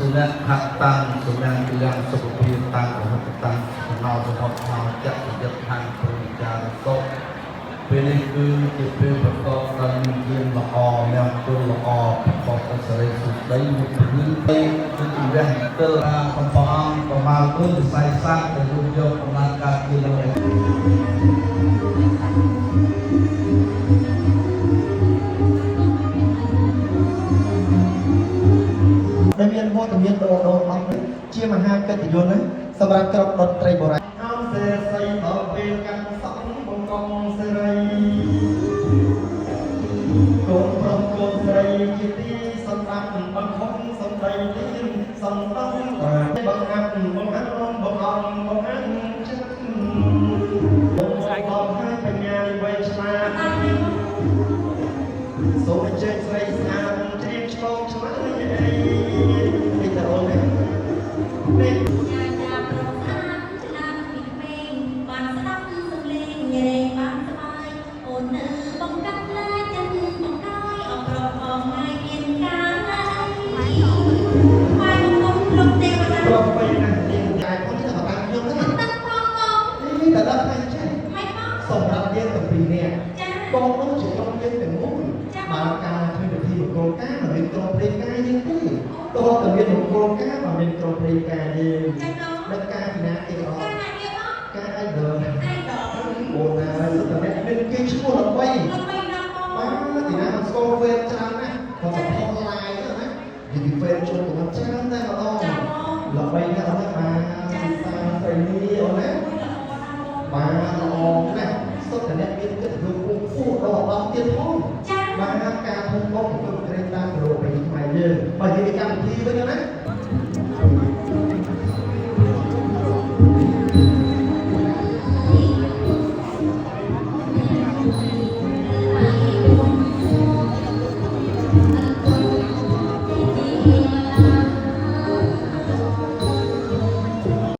Sudah hatang sudah bilang seperti tang hatang kenal semua kenal jak sejak han perbicara sok pilih ke tipe berkok dan mungkin loo yang pun loo berkok serai sudai mungkin sudah telah kembang kemal pun disaisak dan ujung penangkap kiloមានវត្តមានដូរអស់ជាមហាកិត្តិយសណាសម្រាប់ក្រុមតន្ត្រីបុរាណអោសេស័យដល់ពេលកាន់សក់បង្កងសេរីកូនប្រុសកូនស្រីជាទីសម្រាប់បង្ខំសំដីទីសំដងបង្ហាត់បង្ហាត់បង្អងបង្ហាត់ចិត្តស្អាតដល់ហើយបញ្ញាវ័យឆ្លាតសូមជើញស្រីស្អាតត្រៀមឆ្លងឆ្លើយសម្រាប់យើងទាំងពីរនាក់កូននោះជាកូនយើងទាំងមូលបើការធ្វើពិធីមង្គលការមិនមានក្រុមព្រេងការយើងទេតើតែមានមង្គលការមិនមានក្រុមព្រេងការយើងដល់ការពីណាគេអត់ការអីដល់អូនណាសុទ្ធតែមានគេឈ្មោះដើម្បីបាទទីណាស្គាល់វេនច្រើនណាស់គាត់ទៅផុសឡាយទៅណានិយាយពីវេនចូលទៅច្រើនតែម្ដងដើម្បីណាស់បាទសាស្ត្រីនេះអូនណាបាទល្អណាស់សុទ្ធតែមានកិត្តិយសគួរដល់ដល់ទៀតផងបាទការភូមិមកគឺក្រែងតាមប្រពៃណីខ្មែរយើងបើនិយាយពីកម្មវិធីវិញណា